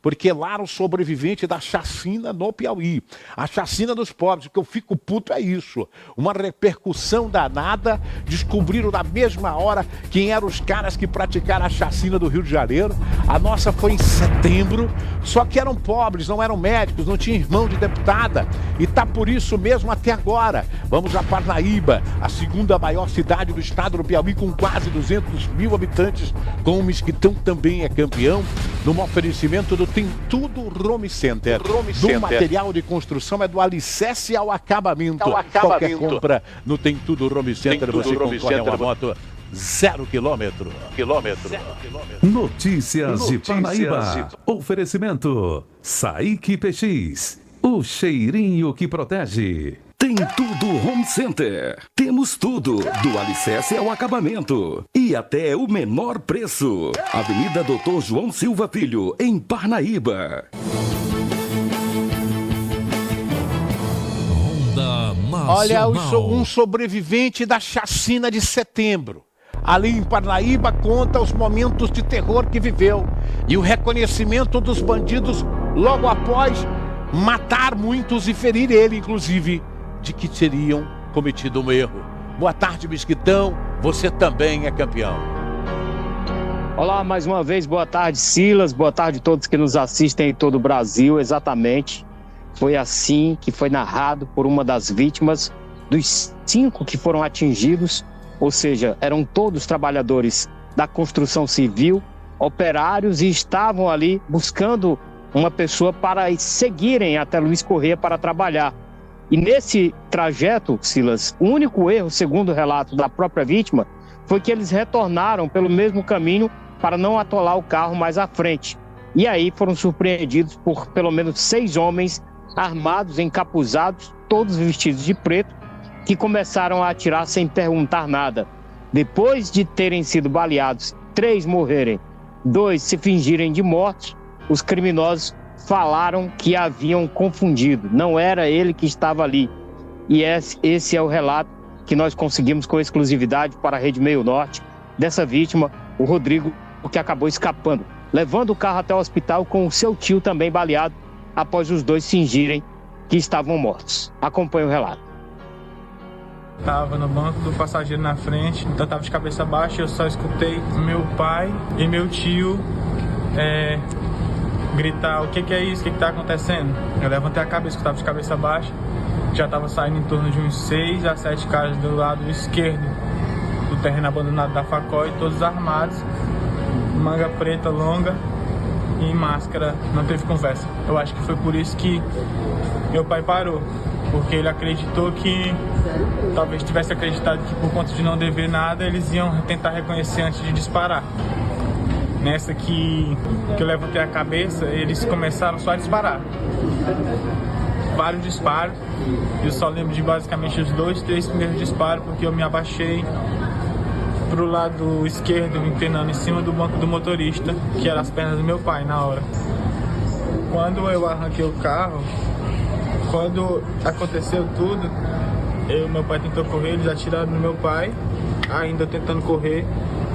Porque lá era o sobrevivente da chacina no Piauí. A chacina dos pobres. O que eu fico puto é isso. Uma repercussão danada. Descobriram na mesma hora quem eram os caras que praticaram a chacina do Rio de Janeiro. A nossa foi em setembro. Só que eram pobres, não eram médicos, não tinham irmão de deputada. E tá por isso mesmo até agora. Vamos a Parnaíba, a segunda maior cidade do estado do Piauí, com quase 200 mil habitantes, com o Mesquitão também é campeão, num oferecimento do Tem Tudo Home Center. Do material de construção é do alicerce ao acabamento. Qualquer compra no Tem Tudo Home Center, você concorre a uma moto 0 quilômetro. Notícias de Parnaíba. Oferecimento Saíque PX, o cheirinho que protege. Tem Tudo Home Center. Temos tudo, do alicerce ao acabamento e até o menor preço. Avenida Doutor João Silva Filho, em Parnaíba. Olha, um sobrevivente da chacina de setembro. Ali em Parnaíba conta os momentos de terror que viveu e o reconhecimento dos bandidos logo após matar muitos e ferir ele, inclusive, de que teriam cometido um erro. Boa tarde, Mesquitão. Você também é campeão. Olá, mais uma vez, boa tarde, Silas. Boa tarde a todos que nos assistem em todo o Brasil. Exatamente. Foi assim que foi narrado por uma das vítimas dos 5 que foram atingidos, ou seja, eram todos trabalhadores da construção civil, operários, e estavam ali buscando uma pessoa para seguirem até Luiz Correia para trabalhar. E nesse trajeto, Silas, o único erro, segundo o relato da própria vítima, foi que eles retornaram pelo mesmo caminho para não atolar o carro mais à frente. E aí foram surpreendidos por pelo menos 6 homens armados, encapuzados, todos vestidos de preto, que começaram a atirar sem perguntar nada. Depois de terem sido baleados, 3 morrerem, 2 se fingirem de mortos, os criminosos falaram que haviam confundido, não era ele que estava ali. E esse é o relato que nós conseguimos com exclusividade para a Rede Meio Norte dessa vítima, o Rodrigo, que acabou escapando, levando o carro até o hospital com o seu tio também baleado, após os 2 fingirem que estavam mortos. Acompanhe o relato. Estava no banco do passageiro na frente, então estava de cabeça baixa, eu só escutei meu pai e meu tio gritar: o que é isso, o que está acontecendo? Eu levantei a cabeça, que estava de cabeça baixa, já estava saindo em torno de uns 6 a 7 caras do lado esquerdo do terreno abandonado da Facói, todos armados, manga preta longa e máscara, não teve conversa. Eu acho que foi por isso que meu pai parou, porque ele acreditou que, talvez tivesse acreditado que por conta de não dever nada, eles iam tentar reconhecer antes de disparar. Nessa que eu levantei a cabeça, eles começaram só a disparar. Vários disparos, eu só lembro de basicamente os 2, 3 primeiros disparos, porque eu me abaixei pro lado esquerdo, inclinando em cima do banco do motorista, que eram as pernas do meu pai na hora. Quando eu arranquei o carro, quando aconteceu tudo, meu pai tentou correr, eles atiraram no meu pai, ainda tentando correr.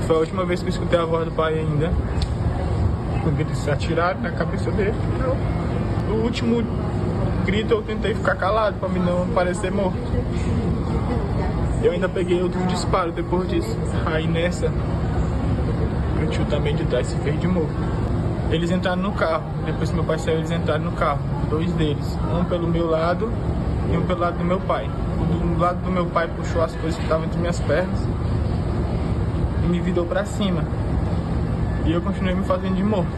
Foi a última vez que eu escutei a voz do pai ainda. Quando eles atiraram na cabeça dele, o último grito eu tentei ficar calado para não parecer morto. Eu ainda peguei outro disparo depois disso. Aí nessa, meu tio também de trás se fez de morto. Eles entraram no carro, depois que meu pai saiu, eles entraram no carro, 2 deles, um pelo meu lado e um pelo lado do meu pai. O do lado do meu pai puxou as coisas que estavam entre minhas pernas e me virou pra cima. E eu continuei me fazendo de morto.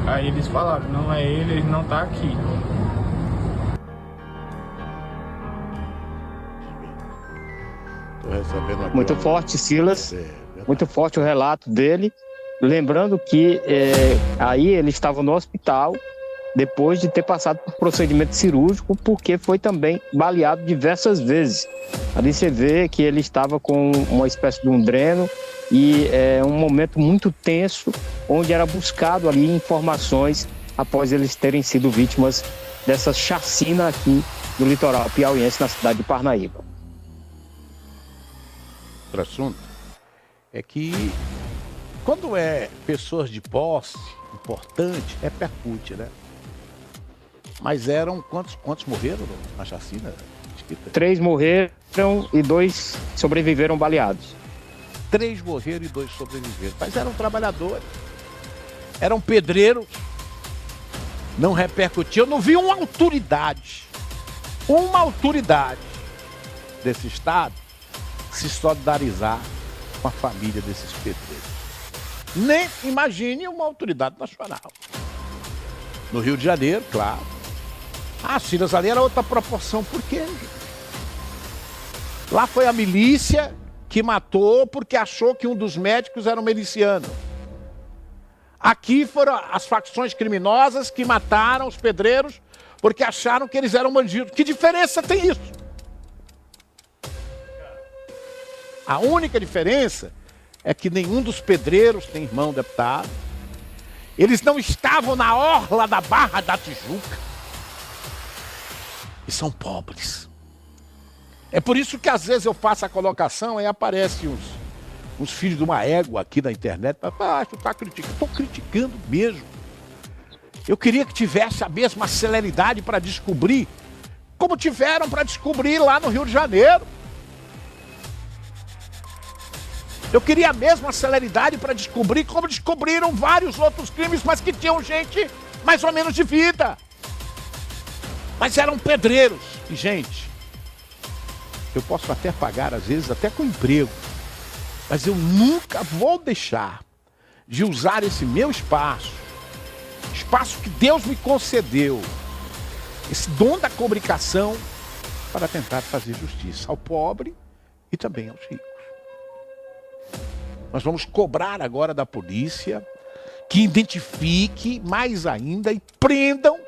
Aí eles falaram: não é ele não tá aqui. Muito forte, Silas, muito forte o relato dele. Lembrando que aí ele estava no hospital depois de ter passado por procedimento cirúrgico, porque foi também baleado diversas vezes. Ali você vê que ele estava com uma espécie de um dreno e um momento muito tenso, onde era buscado ali informações após eles terem sido vítimas dessa chacina aqui no litoral piauiense, na cidade de Parnaíba. Outro assunto é que quando pessoas de posse, importante, repercute, né? Mas eram quantos morreram na chacina? 3 morreram e 2 sobreviveram baleados. 3 morreram e 2 sobreviveram. Mas eram trabalhadores, eram pedreiros, não repercutiu. Eu não vi uma autoridade desse estado se solidarizar com a família desses pedreiros. Nem imagine uma autoridade nacional. No Rio de Janeiro, claro. Silas, ali era outra proporção. Por quê? Lá foi a milícia que matou porque achou que um dos médicos era um miliciano. Aqui foram as facções criminosas que mataram os pedreiros porque acharam que eles eram bandidos. Que diferença tem isso? A única diferença é que nenhum dos pedreiros tem irmão deputado. Eles não estavam na orla da Barra da Tijuca. E são pobres. É por isso que às vezes eu faço a colocação e aparecem uns filhos de uma égua aqui na internet. Tu tá criticando. Estou criticando mesmo. Eu queria que tivesse a mesma celeridade para descobrir, como tiveram para descobrir lá no Rio de Janeiro. Eu queria a mesma celeridade para descobrir como descobriram vários outros crimes, mas que tinham gente mais ou menos de vida. Mas eram pedreiros. E, gente, eu posso até pagar, às vezes, até com emprego, mas eu nunca vou deixar de usar esse meu espaço que Deus me concedeu, esse dom da comunicação, para tentar fazer justiça ao pobre e também aos ricos. Nós vamos cobrar agora da polícia que identifique mais ainda e prendam